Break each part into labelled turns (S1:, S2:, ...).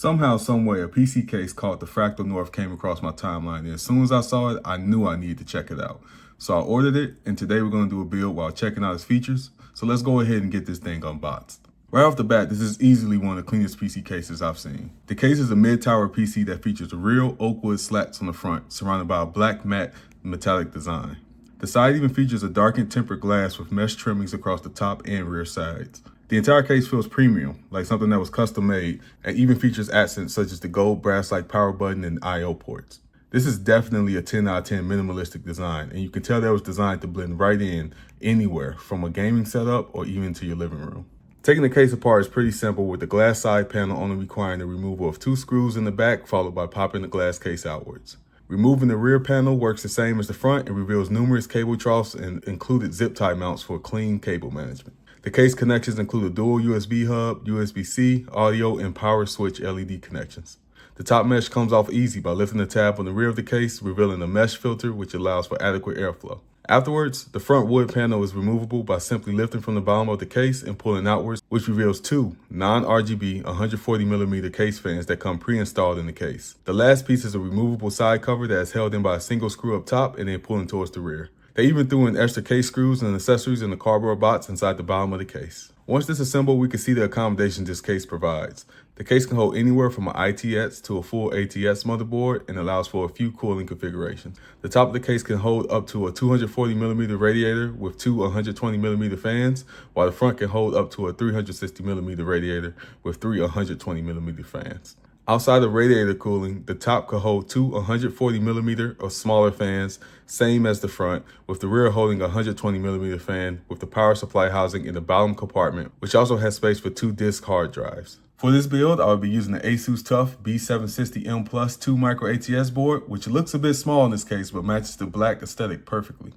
S1: Somehow, someway, a PC case called the Fractal North came across my timeline, and as soon as I saw it, I knew I needed to check it out. So I ordered it, and today we're going to do a build while checking out its features. So let's go ahead and get this thing unboxed. Right off the bat, this is easily one of the cleanest PC cases I've seen. The case is a mid-tower PC that features real oak wood slats on the front, surrounded by a black matte metallic design. The side even features a darkened tempered glass with mesh trimmings across the top and rear sides. The entire case feels premium, like something that was custom made, and even features accents such as the gold brass-like power button and I/O ports. This is definitely a 10 out of 10 minimalistic design, and you can tell that it was designed to blend right in anywhere, from a gaming setup or even to your living room. Taking the case apart is pretty simple, with the glass side panel only requiring the removal of 2 screws in the back, followed by popping the glass case outwards. Removing the rear panel works the same as the front and reveals numerous cable troughs and included zip tie mounts for clean cable management. The case connections include a dual USB hub, USB-C, audio, and power switch LED connections. The top mesh comes off easy by lifting the tab on the rear of the case, revealing a mesh filter which allows for adequate airflow. Afterwards, the front wood panel is removable by simply lifting from the bottom of the case and pulling outwards, which reveals 2 non-RGB 140mm case fans that come pre-installed in the case. The last piece is a removable side cover that is held in by a single screw up top and then pulling towards the rear. They even threw in extra case screws and accessories in the cardboard box inside the bottom of the case. Once this is assembled, we can see the accommodations this case provides. The case can hold anywhere from an ITX to a full ATX motherboard and allows for a few cooling configurations. The top of the case can hold up to a 240mm radiator with 2 120mm fans, while the front can hold up to a 360mm radiator with 3 120mm fans. Outside of radiator cooling, the top could hold 2 140mm or smaller fans, same as the front, with the rear holding a 120mm fan with the power supply housing in the bottom compartment, which also has space for 2 disk hard drives. For this build, I will be using the ASUS TUF B760M Plus 2 micro ATS board, which looks a bit small in this case, but matches the black aesthetic perfectly.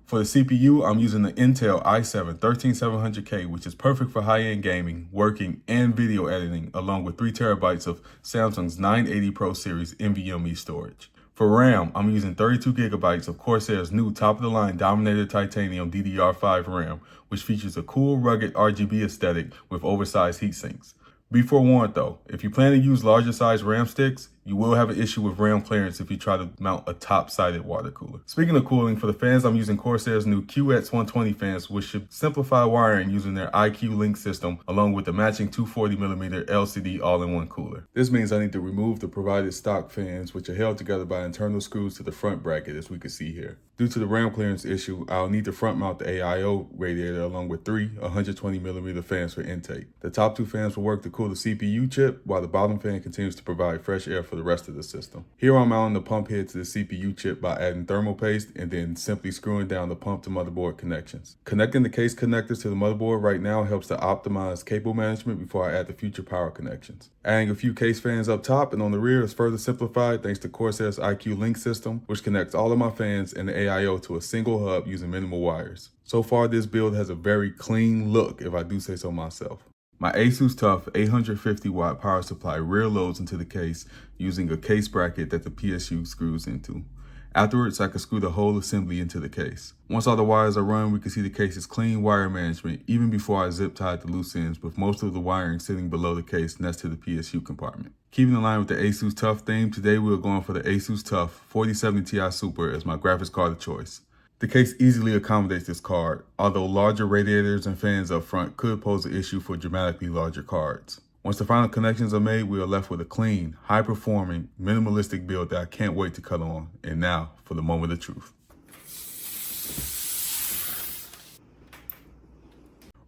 S1: For the CPU, I'm using the Intel i7-13700K, which is perfect for high-end gaming, working, and video editing, along with 3 TB of Samsung's 980 Pro Series NVMe storage. For RAM, I'm using 32 GB of Corsair's new top-of-the-line Dominator Titanium DDR5 RAM, which features a cool, rugged RGB aesthetic with oversized heatsinks. Be forewarned though, if you plan to use larger size RAM sticks, you will have an issue with RAM clearance if you try to mount a top-sided water cooler. Speaking of cooling, for the fans, I'm using Corsair's new QX120 fans, which should simplify wiring using their iCUE link system, along with the matching 240mm LCD all-in-one cooler. This means I need to remove the provided stock fans, which are held together by internal screws to the front bracket, as we can see here. Due to the RAM clearance issue, I'll need to front mount the AIO radiator along with 3 120mm fans for intake. The top 2 fans will work to cool the CPU chip, while the bottom fan continues to provide fresh air for the rest of the system. Here I'm mounting the pump head to the CPU chip by adding thermal paste and then simply screwing down the pump to motherboard connections. Connecting the case connectors to the motherboard right now helps to optimize cable management before I add the future power connections. Adding a few case fans up top and on the rear is further simplified thanks to Corsair's iCUE link system, which connects all of my fans and the AIO to a single hub using minimal wires. So far, this build has a very clean look, if I do say so myself. My ASUS TUF 850-watt power supply rear loads into the case using a case bracket that the PSU screws into. Afterwards, I can screw the whole assembly into the case. Once all the wires are run, we can see the case's clean wire management even before I zip tied the loose ends, with most of the wiring sitting below the case next to the PSU compartment. Keeping in line with the ASUS TUF theme, today we are going for the ASUS TUF 4070 Ti Super as my graphics card of choice. The case easily accommodates this card, although larger radiators and fans up front could pose an issue for dramatically larger cards. Once the final connections are made, we are left with a clean, high-performing, minimalistic build that I can't wait to cut on. And now, for the moment of truth.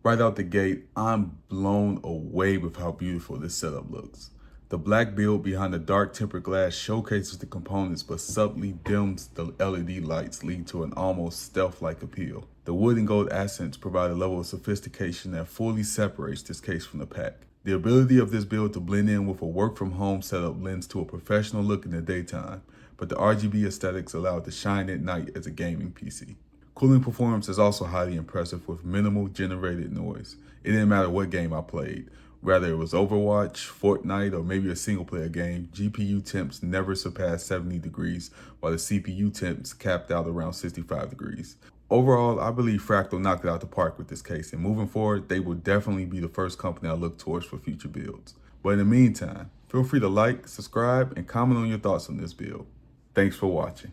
S1: Right out the gate, I'm blown away with how beautiful this setup looks. The black build behind the dark tempered glass showcases the components but subtly dims the LED lights, leading to an almost stealth-like appeal. The wood and gold accents provide a level of sophistication that fully separates this case from the pack. The ability of this build to blend in with a work-from-home setup lends to a professional look in the daytime, but the RGB aesthetics allow it to shine at night as a gaming PC. Cooling performance is also highly impressive with minimal generated noise. It didn't matter what game I played. Whether it was Overwatch, Fortnite, or maybe a single-player game, GPU temps never surpassed 70 degrees, while the CPU temps capped out around 65 degrees. Overall, I believe Fractal knocked it out the park with this case, and moving forward, they will definitely be the first company I look towards for future builds. But in the meantime, Feel free to like, subscribe, and comment on your thoughts on this build. Thanks for watching.